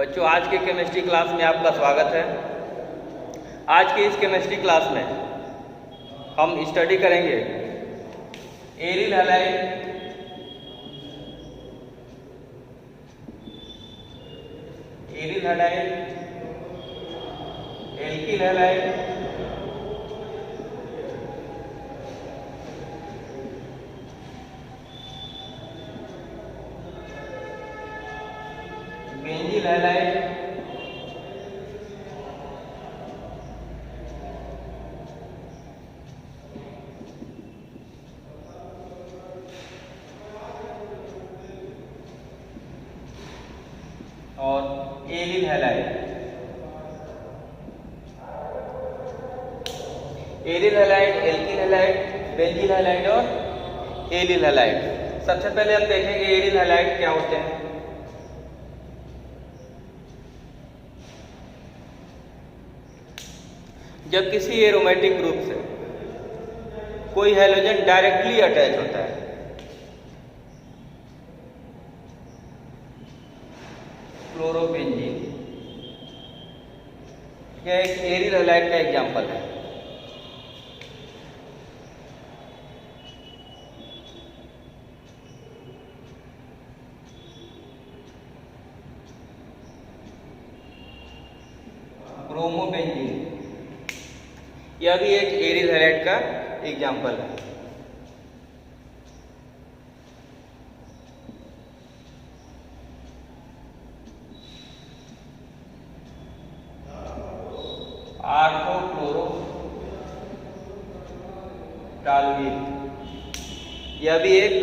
बच्चों, आज के केमिस्ट्री क्लास में आपका स्वागत है। आज के इस केमिस्ट्री क्लास में हम स्टडी करेंगे aryl halide, alkyl halide, benzyl halide, और aryl halide. Aryl halide, alkyl halide, benzyl halide और एरिल हैलाइड। सबसे पहले हम देखेंगे एरिल हैलाइड क्या होते हैं। जब किसी एरोमेटिक ग्रुप से कोई हैलोजन डायरेक्टली अटैच होता है, क्लोरोबेंजीन, यह एक एरिल हैलाइड का एग्जाम्पल है। ब्रोमोबेंजीन, यह भी एक एरिल हैलाइड का एग्जाम्पल है। आर्थोक्लोरोटाल्वीन, यह भी एक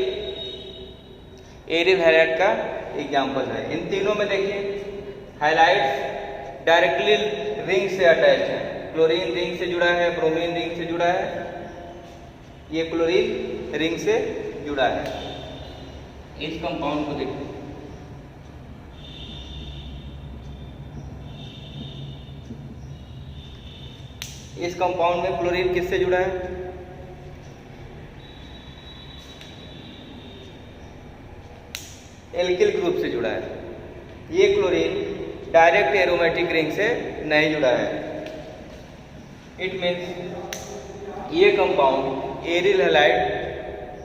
एरिल हैलाइड का एग्जाम्पल है। इन तीनों में देखिए हैलाइड्स डायरेक्टली रिंग से अटैच है। क्लोरीन रिंग से जुड़ा है, ब्रोमीन रिंग से जुड़ा है, ये क्लोरीन रिंग से जुड़ा है। इस कंपाउंड को देखिए, इस कंपाउंड में क्लोरीन किससे जुड़ा है? एल्किल ग्रुप से जुड़ा है। ये क्लोरीन डायरेक्ट एरोमेटिक रिंग से नहीं जुड़ा है। इट मीन्स ये कंपाउंड एरिल हैलाइड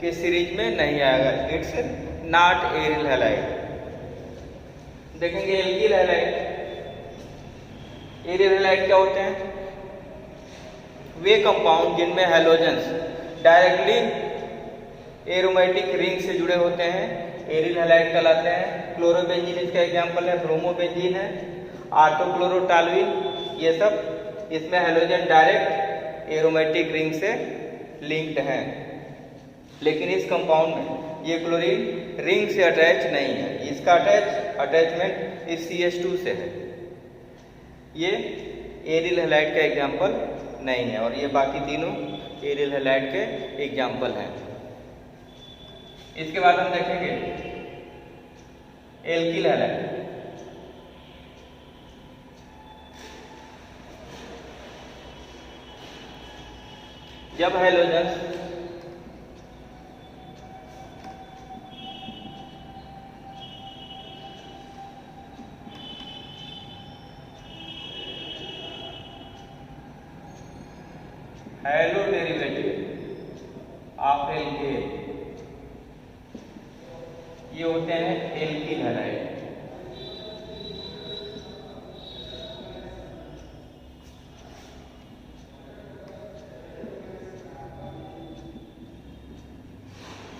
के सीरीज में नहीं आएगा। It's not aryl halide. देखेंगे एल्किल हैलाइड। एरिल हैलाइड क्या होते हैं? वे कंपाउंड जिनमें हैलोजेंस डायरेक्टली एरोमेटिक रिंग से जुड़े होते हैं, एरिल हैलाइड कहलाते हैं। क्लोरोबेंजीन इसका एग्जाम्पल है, ब्रोमोबेंजीन है, आर्थोक्लोरोटाल्वीन, ये सब इसमें हैलोजन डायरेक्ट एरोमेटिक रिंग से लिंक्ड हैं। लेकिन इस कंपाउंड में ये क्लोरीन रिंग से अटैच नहीं है। इसका अटैचमेंट इस CH2 से है। ये एरिल हैलाइड का एग्जाम्पल नहीं है, और ये बाकी तीनों एरिल हैलाइड के एग्जाम्पल हैं। इसके बाद हम देखेंगे एल्किल हैलाइड। जब halogen hello derivative of alkene, ये होते हैं एल्किल हैलाइड।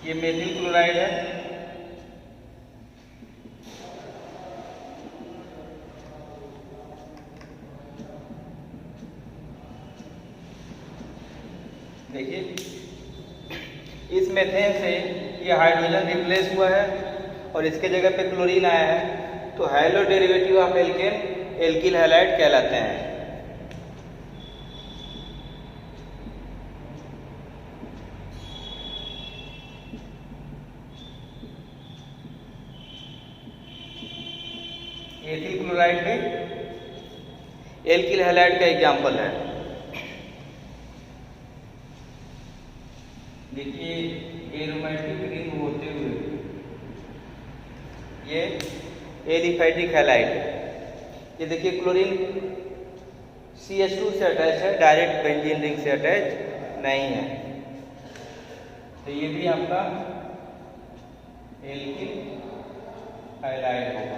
ये मेथिल क्लोराइड है, देखिए इस मेथेन से ये हाइड्रोजन रिप्लेस हुआ है और इसके जगह पे क्लोरीन आया है, तो hello derivative of alkene alkyl halide कहलाते हैं। एथिल क्लोराइड भी एल्किल हैलाइड का एग्जाम्पल है। देखिए एरोमेटिक रिंग होते हुए ये एलिफैटिक हैलाइड ये देखिए क्लोरीन CH2 से अटैच है, डायरेक्ट बेंजीन रिंग से अटैच नहीं है। तो ये भी आपका एल्किल हैलाइड होगा।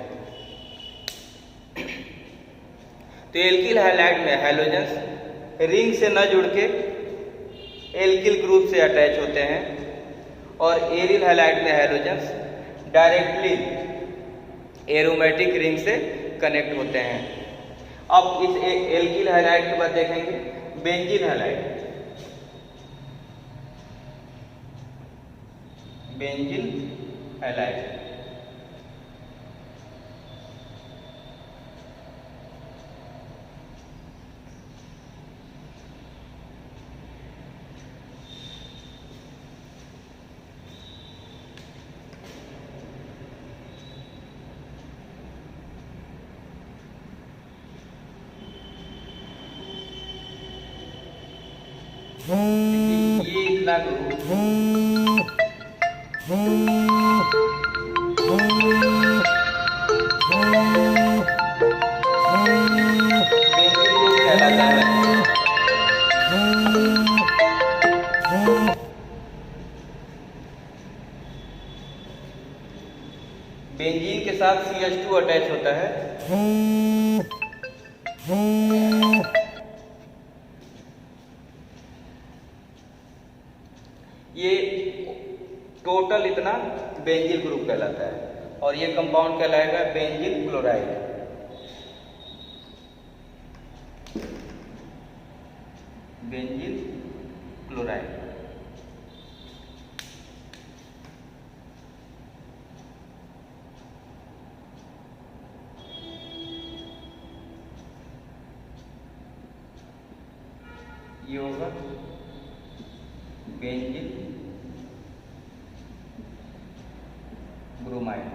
तो एल्किल हैलाइड में हैलोजेंस रिंग से न जुड़ के एल्किल ग्रुप से अटैच होते हैं, और एरिल हैलाइड में हैलोजेंस डायरेक्टली एरोमेटिक रिंग से कनेक्ट होते हैं। अब इस एल्किल हैलाइड के बाद देखेंगे बेंजीन हैलाइड। बेंजीन हैलाइड ये इतना कहलाता है। बेंजीन के साथ CH2 अटैच होता है। ये टोटल इतना बेंजील ग्रुप कहलाता है, और ये कंपाउंड कहलाएगा बेंजील क्लोराइड। बेंजील क्लोराइड ये होगा बेंजील ब्रोमाइड।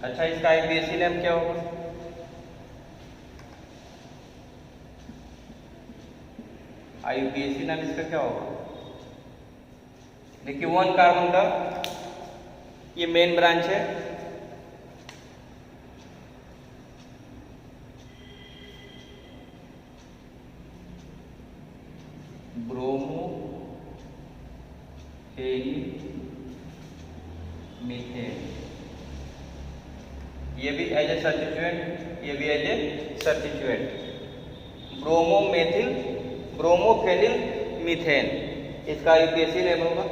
अच्छा, इसका IUPAC नेम क्या होगा? IUPAC नाम इसका क्या होगा? देखिए 1 कार्बन का ये मेन ब्रांच है, ब्रोमो मीथेन। ये भी एज ए सब्स्टिट्यूएंट, ये भी एज ए सब्स्टिट्यूएंट। ब्रोमोफेनिल मीथेन इसका IUPAC नेम होगा।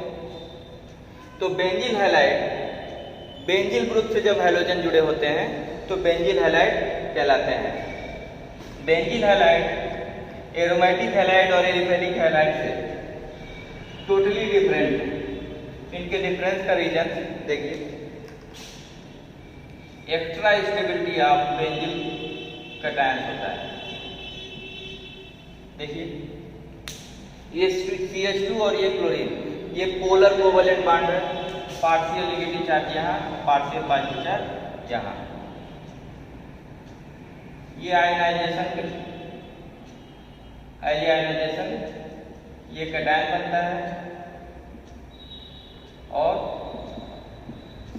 तो बेंजील हैलाइड बेंजील ग्रुप से जब हैलोजन जुड़े होते हैं तो बेंजील हैलाइड कहलाते हैं। बेंजील हैलाइड एरोमेटिक हैलाइड और एलिफेटिक हैलाइड से टोटली डिफरेंट है। इनके डिफरेंस का रीजन देखिए, एक्स्ट्रा स्टेबिलिटी ऑफ बेंजील कैटायन होता है। देखिए ये CH2 और ये क्लोरीन, ये पोलर कोवलेंट बॉन्ड है। पार्शियल नेगेटिव चार्ज यहाँ, पार्शियल पॉजिटिव चार्ज यहाँ। ये आयनाइजेशन ये कैटायन बनता है और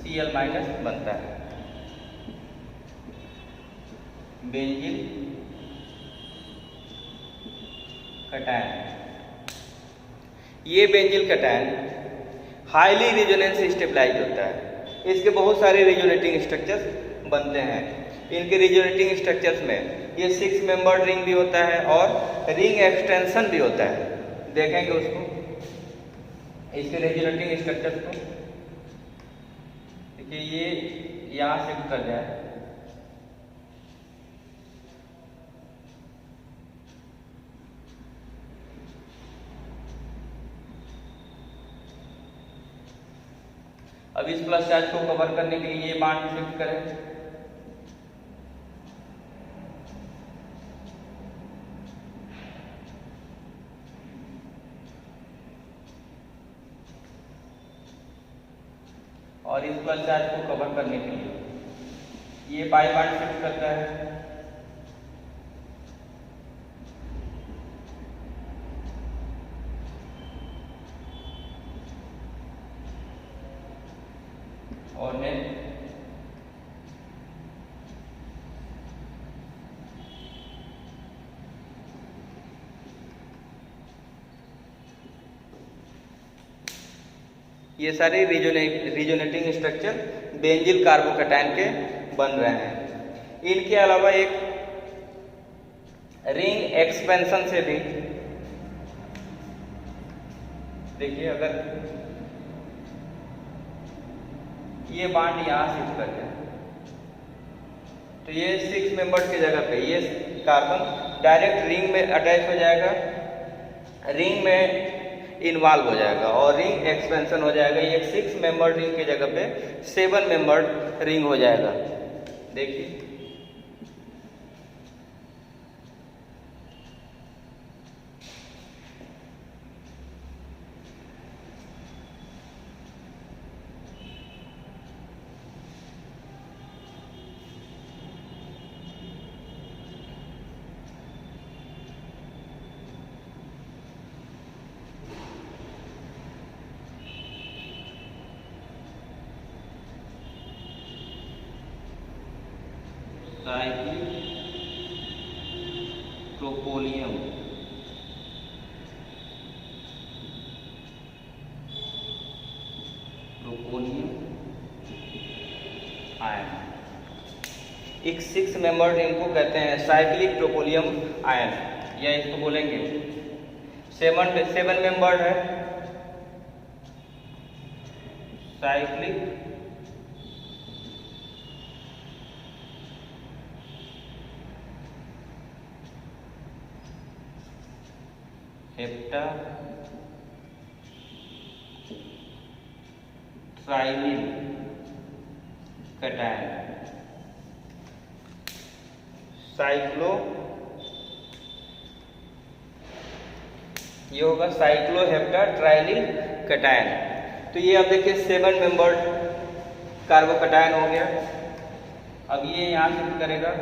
Cl- बनता है। बेंजील कैटायन, ये benzyl cation highly resonance stabilise होता है। इसके बहुत सारे रेजोनेटिंग स्ट्रक्चर्स बनते हैं। इनके रेजोनेटिंग स्ट्रक्चर्स में ये 6 मेंबर्ड रिंग भी होता है और रिंग एक्सटेंशन भी होता है। देखेंगे उसको, इसके रेजोनेटिंग स्ट्रक्चर्स को। देखिए ये यहाँ शिफ्ट कर जाए, अब इस प्लस चार्ज को कवर करने के लिए ये बॉन्ड शिफ्ट करें, और इस प्लस चार्ज को कवर करने के लिए ये पाई बॉन्ड शिफ्ट करता है। और नेक्स्ट ये सारे रिजोनेटिंग स्ट्रक्चर बेंजिल कार्बोकैटायन के बन रहे हैं। इनके अलावा एक रिंग एक्सपेंशन से भी, देखिए अगर ये बॉन्ड यहाँ शिफ्ट करते हैं तो ये 6 मेंबर्स की जगह पे ये कार्बन डायरेक्ट रिंग में अटैच हो जाएगा, रिंग में इन्वॉल्व हो जाएगा और रिंग एक्सपेंशन हो जाएगा। ये 6 मेंबर रिंग की जगह पे 7 मेंबर रिंग हो जाएगा। देखिए ट्रोपोलियम आयन, एक 6 मेंबर रिंग को कहते हैं साइक्लिक ट्रोपोलियम आयन, या इसको बोलेंगे 7 मेंबर है साइक्लिक हेप्टा ट्राइनिल कैटायन, साइक्लो, ये होगा साइक्लोहेप्टा ट्राइनिल कैटायन। तो ये अब देखिए 7 मेंबर्ड कार्बोकैटायन हो गया। अब ये यहाँ शिफ्ट करेगा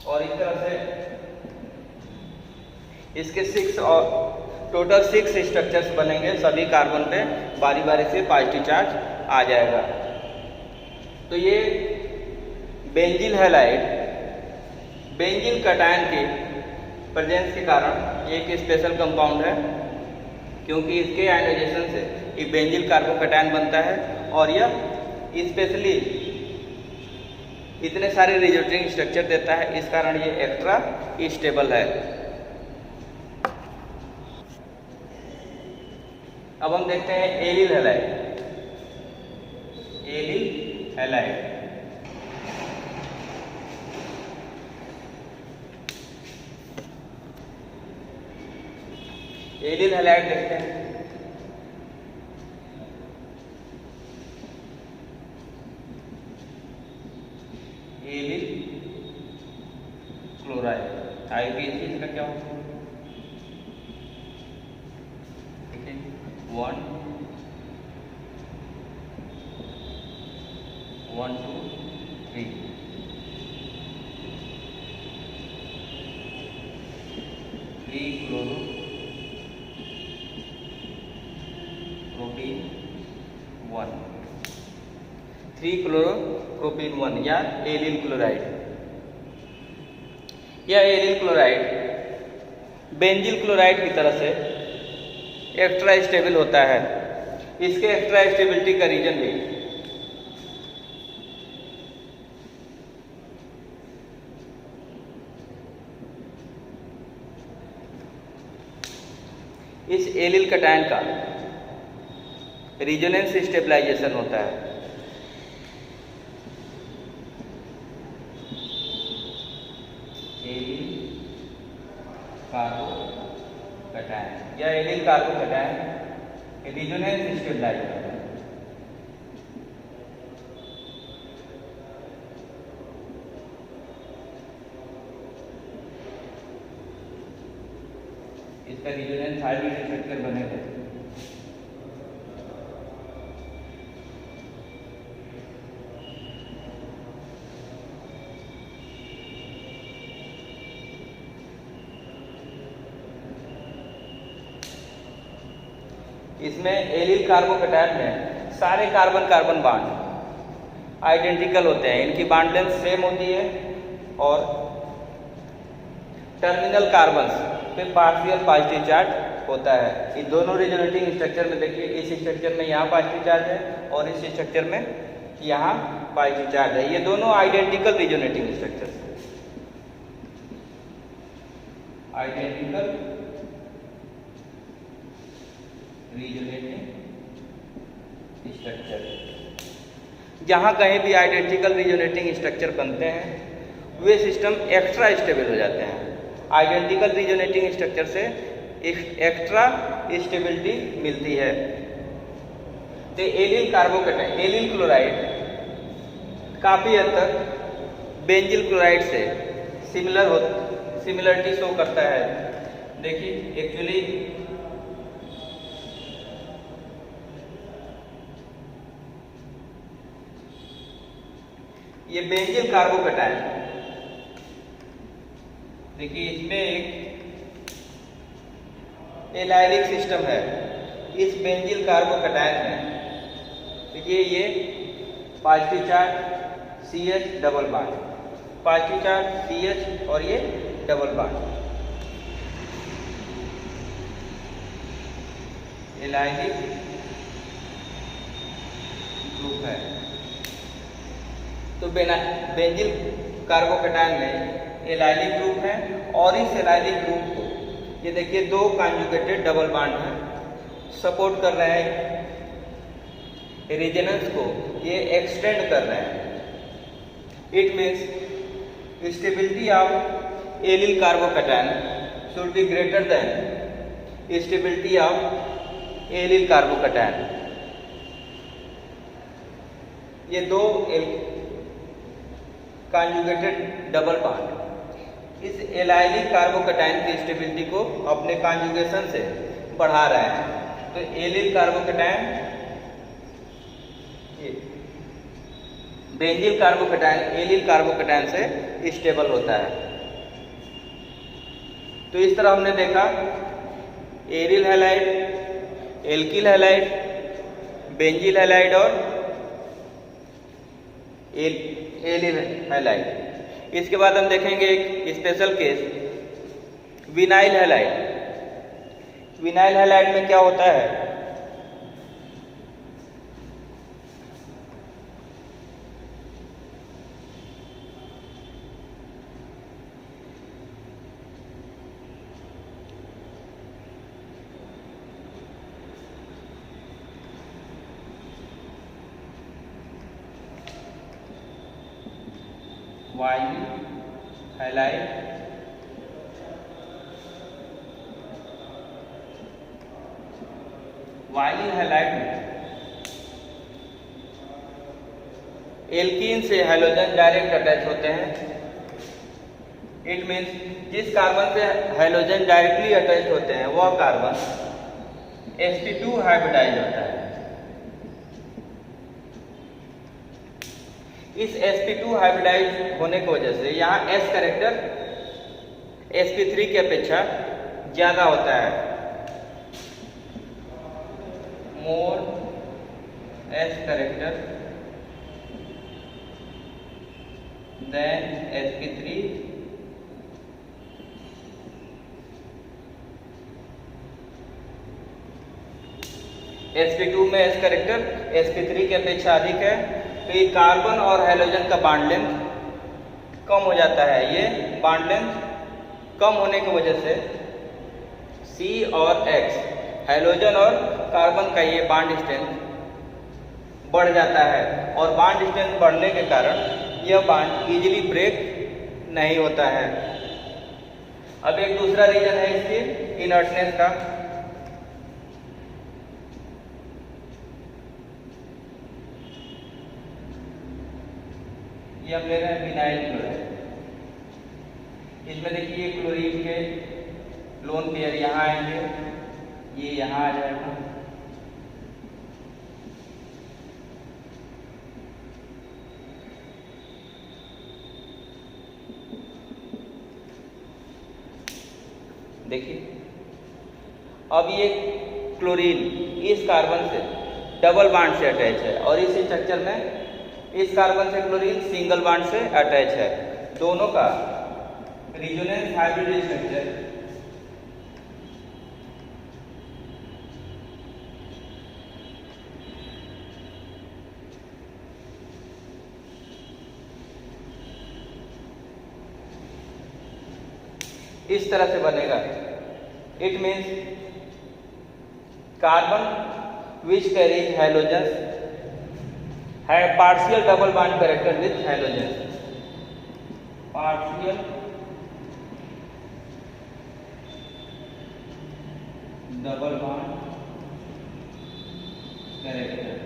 और इस तरह से इसके 6 और टोटल 6 स्ट्रक्चर्स बनेंगे। सभी कार्बन पे बारी बारी से पॉजिटिव चार्ज आ जाएगा। तो ये बेंजील हैलाइड बेंजील कैटायन के प्रेजेंस के कारण एक स्पेशल कंपाउंड है, क्योंकि इसके आयनाइजेशन से ये बेंजील कार्बोकैटायन बनता है और यह स्पेशली इतने सारे रिजोनेटिंग स्ट्रक्चर देता है, इस कारण ये एक्स्ट्रा स्टेबल है। अब हम देखते हैं allyl halide. Allyl halide allyl halide देखते हैं। एलिल क्लोराइड आईपीएच इसका क्या होगा? ठीक है, 1 1 2 3 3 क्लोरो प्रोपीन 1 3 क्लोरोप्रोपीन 1 या एलिल क्लोराइड। यह एलिल क्लोराइड बेंजील क्लोराइड की तरह से एक्स्ट्रा स्टेबल होता है। इसके एक्स्ट्रा स्टेबिलिटी का रीजन भी इस एलिल कैटायन का रिजोनेंस स्टेबलाइजेशन होता है। एलिल कार्बोकैटायन या एलिल कार्बोकैटायन रिजोनेंस स्टेबलाइजर। इसका रेजोनेंस हाइब्रिड स्ट्रक्चर बनेगा। इसमें एलिल कार्बोकैटायन में सारे कार्बन कार्बन बॉन्ड आइडेंटिकल होते हैं, इनकी बॉन्ड लेंथ सेम होती है और टर्मिनल कार्बन्स पे पार्शियल पॉजिटिव चार्ज होता है। ये दोनों रेजोनेटिंग स्ट्रक्चर में देखिए, इस स्ट्रक्चर में यहाँ पॉजिटिव चार्ज है और इस स्ट्रक्चर में यहाँ पॉजिटिव चार्ज है। ये दोनों आइडेंटिकल रेजोनेटिंग स्ट्रक्चर है, आइडेंटिकल रेजोनेटिंग स्ट्रक्चर। जहाँ कहीं भी आइडेंटिकल रेजोनेटिंग स्ट्रक्चर बनते हैं वे सिस्टम एक्स्ट्रा स्टेबल हो जाते हैं। आइडेंटिकल रेजोनेटिंग स्ट्रक्चर से एक्स्ट्रा स्टेबिलिटी मिलती है। तो एलिल कार्बोकैटायन, एलिल क्लोराइड काफ़ी हद तक बेंजिल क्लोराइड से सिमिलरिटी शो करता है। देखिए एक्चुअली ये बेंजिल कार्बोकैटायन, देखिए इसमें एक एलाइलिक सिस्टम है। इस बेंजिल कार्बोकैटायन में देखिए ये positive charge CH double bond, positive charge CH और ये डबल बॉन्ड, एलाइलिक ग्रुप है। तो बेंजिल कार्बोकैटायन में एलाइलिक ग्रुप है और इस एलाइलिक ग्रुप को ये देखिए दो कॉन्जुगेटेड डबल बॉन्ड हैं, सपोर्ट कर रहे हैं रेजोनेंस को, ये एक्सटेंड कर रहे हैं। It means stability of allyl carbocation should be greater than stability of allyl carbocation. ये दो कॉन्जुगेटेड डबल बॉन्ड इस एलाइलिक कार्बोकैटायन की स्टेबिलिटी को अपने कॉन्जुगेशन से बढ़ा रहे हैं। तो allyl carbocation, benzyl carbocation allyl carbocation से स्टेबल होता है। तो इस तरह हमने देखा aryl halide, alkyl halide, benzyl halide और एलिल हैलाइड। इसके बाद हम देखेंगे एक special case vinyl halide. Vinyl halide में क्या होता है, वाइल हैलाइड वाइल हैलाइड में एल्कीन से हैलोजन डायरेक्ट अटैच होते हैं। इट मीन्स जिस कार्बन से हैलोजन डायरेक्टली अटैच होते हैं वह कार्बन sp2 हाइब्रिडाइज होता है। इस sp2 हाइब्रिडाइज होने की वजह से यहाँ S कैरेक्टर sp3 की अपेक्षा ज्यादा होता है, मोर S character then sp3 sp2 में S कैरेक्टर sp3 की अपेक्षा अधिक है। तो ये कार्बन और हैलोजन का बॉन्ड लेंथ कम हो जाता है। ये बॉन्ड लेंथ कम होने की वजह से C और X हैलोजन और कार्बन का ये बॉन्ड स्ट्रेंथ बढ़ जाता है और बॉन्ड स्ट्रेंथ बढ़ने के कारण यह बॉन्ड इजीली ब्रेक नहीं होता है। अब एक दूसरा रीजन है इसकी इनर्टनेस का। ये हम ले रहे हैं विनाइल क्लोराइड। इसमें देखिए क्लोरीन के लोन पेयर यहाँ आएंगे, ये यहाँ आ जाएगा। देखिए अब ये क्लोरीन इस कार्बन से डबल बांड से अटैच है और इस स्ट्रक्चर में इस कार्बन से क्लोरीन सिंगल बांड से अटैच है। दोनों का रेजोनेंस हाइब्रिड स्ट्रक्चर इस तरह से बनेगा। It means carbon which carries halogens have partial double bond character with halogens, partial double bond character।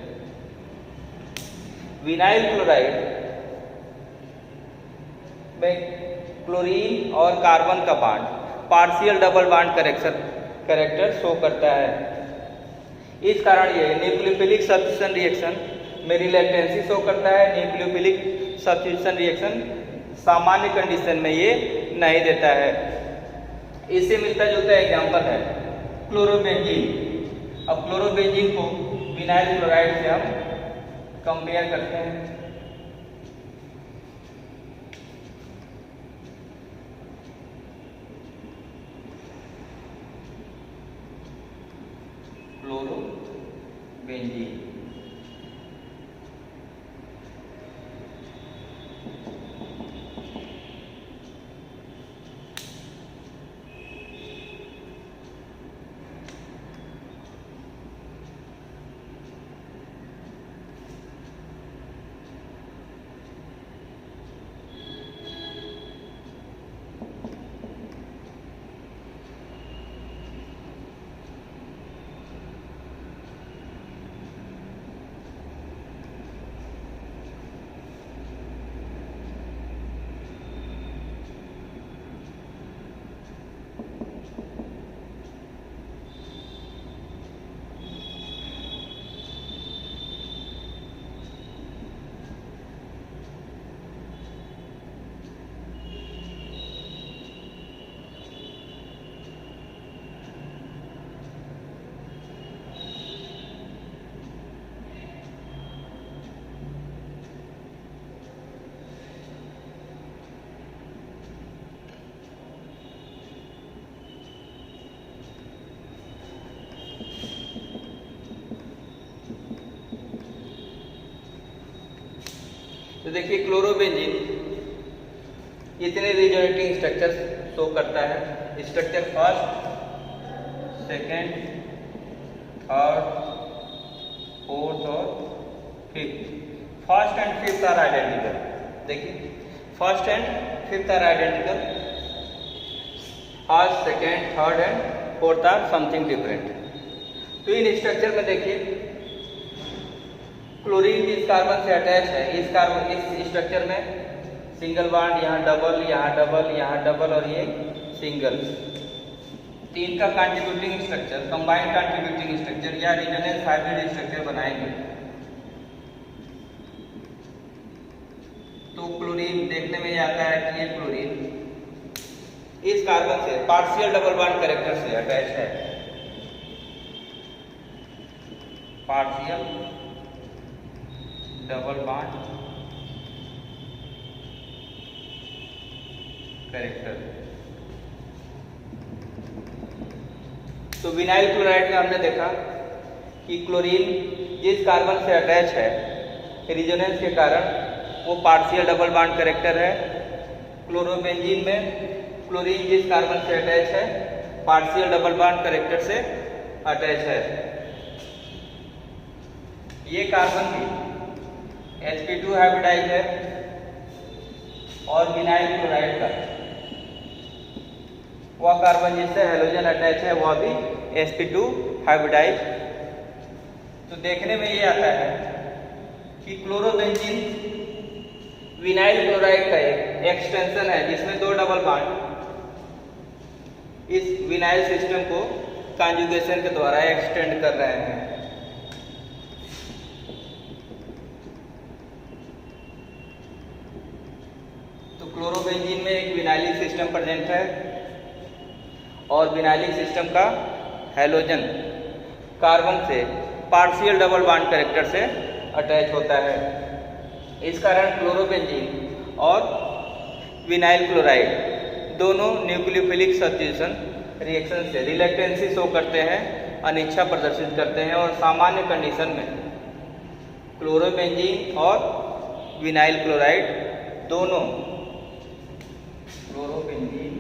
Vinyl chloride में क्लोरीन और कार्बन का bond partial double bond character show करता है। इस कारण ये न्यूक्लियोफिलिक सब्स्टिट्यूशन रिएक्शन में रिलेक्टेंसी शो करता है। न्यूक्लियोफिलिक सब्स्टिट्यूशन रिएक्शन सामान्य कंडीशन में ये नहीं देता है। इससे मिलता जुलता एग्जांपल है क्लोरोबेंजीन। अब क्लोरोबेंजीन को विनाइल क्लोराइड से हम कंपेयर करते हैं। क्लोरोबेंजीन तो देखिए क्लोरोबेंजीन इतने रिजोनेटिंग स्ट्रक्चर शो करता है। Structure first, second, third, fourth और fifth. First and fifth are identical. देखिए first and fifth are identical. First, second, third and fourth are something different. तो इन स्ट्रक्चर में देखिए क्लोरीन जिस कार्बन से अटैच है इस स्ट्रक्चर में सिंगल बॉन्ड, यहाँ डबल, यहाँ डबल, यहाँ डबल और ये सिंगल। तीन का contributing structure, combined contributing structure या रेजोनेंस हाइब्रिड स्ट्रक्चर बनाएंगे। तो क्लोरीन देखने में आता है कि ये क्लोरीन इस कार्बन से पार्शियल डबल बॉन्ड कैरेक्टर से अटैच है। Partial double bond character. तो विनाइल क्लोराइड में हमने देखा कि क्लोरीन जिस कार्बन से अटैच है रेजोनेंस के कारण वो पार्शियल डबल बॉन्ड कैरेक्टर है। क्लोरोबेंजीन में क्लोरीन जिस कार्बन से अटैच है पार्शियल डबल बॉन्ड कैरेक्टर से अटैच है। ये कार्बन भी sp2 हाइब्रिडाइज है और विनाइल क्लोराइड का वह कार्बन जिससे हैलोजन अटैच है वह भी sp2 हाइब्रिडाइज। तो देखने में ये आता है कि क्लोरोबेंजीन विनाइल क्लोराइड का एक एक्सटेंशन है जिसमें दो डबल बॉन्ड इस विनाइल सिस्टम को कॉन्जुगेशन के द्वारा एक्सटेंड कर रहे हैं। तो क्लोरोबेंजीन में एक विनाइलिक सिस्टम प्रेजेंट है और विनाइलिक सिस्टम का हैलोजन कार्बन से पार्शियल डबल बॉन्ड कैरेक्टर से अटैच होता है। इस कारण क्लोरोबेंजीन और विनाइल क्लोराइड दोनों न्यूक्लियोफिलिक सब्स्टिट्यूशन रिएक्शन से रिलेक्टेंसी शो करते हैं, अनिच्छा प्रदर्शित करते हैं और सामान्य कंडीशन में क्लोरोबेंजीन और विनाइल क्लोराइड दोनों chlorobenzene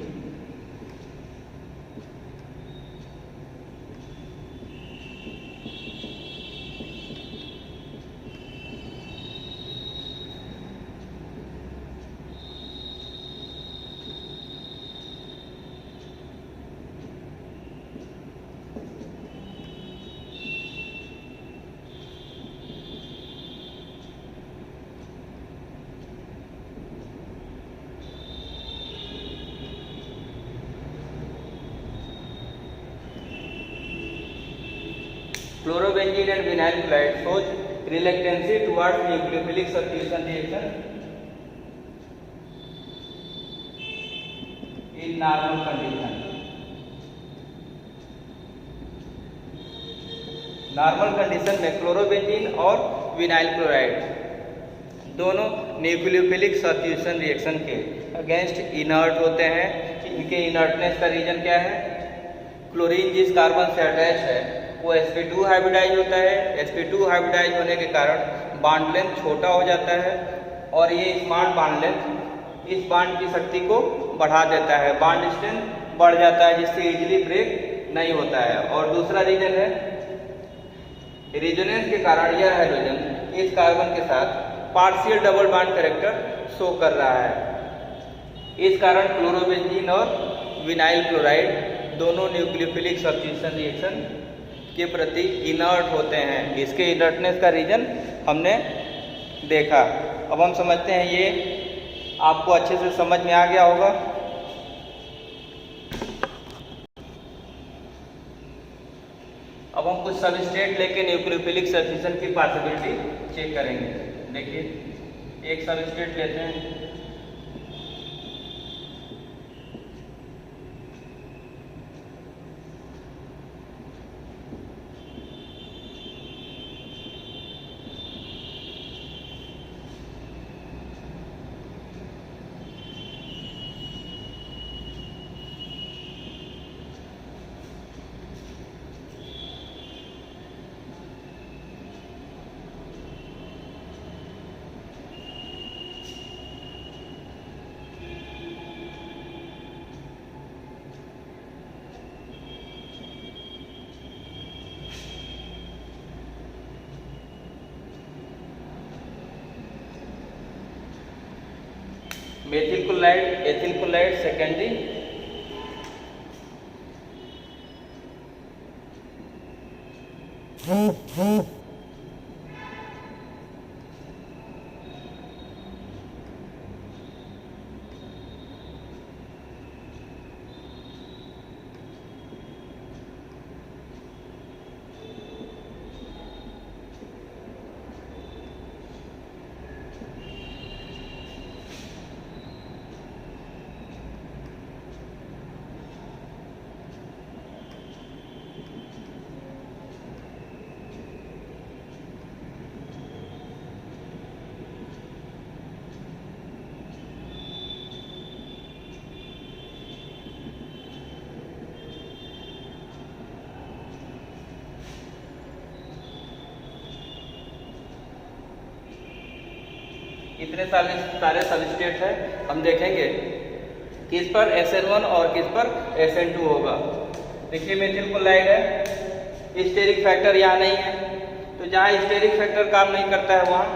Chlorobenzene and vinyl chloride shows reluctancy towards nucleophilic substitution reaction in normal condition. Normal condition में क्लोरोबेंजीन और विनाइल क्लोराइड दोनों न्यूक्लियोफिलिक सब्स्टिट्यूशन रिएक्शन के अगेंस्ट इनर्ट होते हैं। इनके इनर्टनेस का रीजन क्या है? क्लोरीन जिस कार्बन से अटैच है वो sp2 हाइब्रिडाइज होता है। sp2 हाइब्रिडाइज होने के कारण बॉन्ड लेंथ छोटा हो जाता है और ये स्मॉल बॉन्ड लेंथ इस बॉन्ड की शक्ति को बढ़ा देता है, बॉन्ड स्ट्रेंथ बढ़ जाता है जिससे इजीली ब्रेक नहीं होता है। और दूसरा रीजन है रेजोनेंस के कारण यह हाइड्रोजन इस कार्बन के साथ partial double bond character show कर रहा है। इस कारण क्लोरोबेंजीन और विनाइल क्लोराइड दोनों न्यूक्लियोफिलिक सब्स्टिट्यूशन रिएक्शन के प्रति इनर्ट होते हैं। इसके इनर्टनेस का रीजन हमने देखा। अब हम समझते हैं, ये आपको अच्छे से समझ में आ गया होगा। अब हम कुछ सबस्ट्रेट लेके न्यूक्लियोफिलिक सब्स्टिट्यूशन की पॉसिबिलिटी चेक करेंगे। देखिए, एक सबस्ट्रेट लेते हैं, methyl chloride, ethyl chloride secondary, इतने सारे सबस्ट्रेट है। हम देखेंगे किस पर SN1 और किस पर SN2 होगा। देखिए, मेथिल क्लोराइड है, स्टेरिक फैक्टर यहाँ नहीं है, तो जहाँ स्टेरिक फैक्टर काम नहीं करता है वहाँ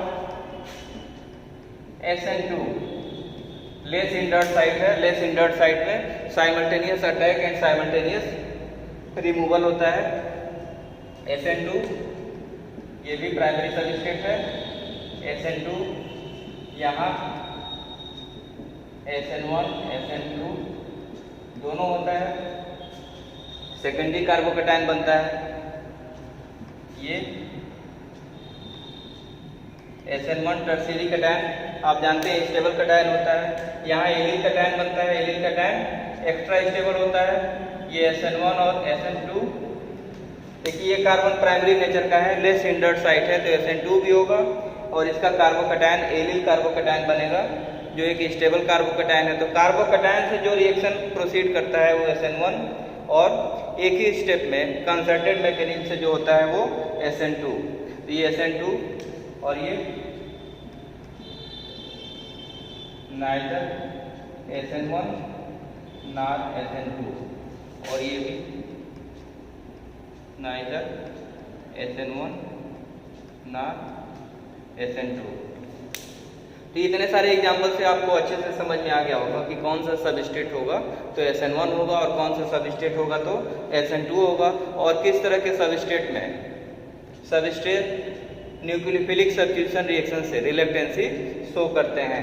SN2 लेस इंडर्ट साइट है। लेस इंडर्ट साइट में simultaneous attack and simultaneous removal होता है। SN2 ये भी प्राइमरी सबस्ट्रेट है। SN2 यहाँ SN1 SN2 दोनों होता है। सेकेंडरी कार्बोकैटायन बनता है ये SN1 टर्शियरी कैटायन। आप जानते हैं स्टेबल कैटायन होता है। यहाँ एलिल कैटायन बनता है, एलिल कैटायन एक्स्ट्रा स्टेबल होता है। ये SN1 और SN2। देखिए ये कार्बन प्राइमरी नेचर का है, लेस हिंडर्ड साइट है तो SN2 भी होगा और इसका कार्बोकैटायन एलिल कार्बोकैटायन बनेगा जो एक स्टेबल कार्बोकैटायन है। तो कार्बोकैटायन से जो रिएक्शन प्रोसीड करता है वो SN1 और एक ही स्टेप में कंसर्टेड मैकेनिज्म से जो होता है वो SN2। तो ये SN2 और ये नाइदर SN1 नॉर SN2 और ये भी नाइदर SN1 नॉर SN2। तो इतने सारे एग्जाम्पल से आपको अच्छे से समझ में आ गया होगा कि कौन सा सबस्टेट होगा तो SN1 होगा और कौन सा सबस्टेट होगा तो SN2 होगा, और किस तरह के सबस्टेट में सबस्टेट न्यूक्लियोफिलिक सब्स्टिट्यूशन रिएक्शन से रिलेक्टेंसी शो करते हैं।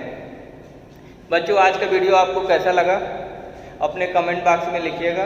बच्चों आज का वीडियो आपको कैसा लगा अपने कमेंट बॉक्स में लिखिएगा।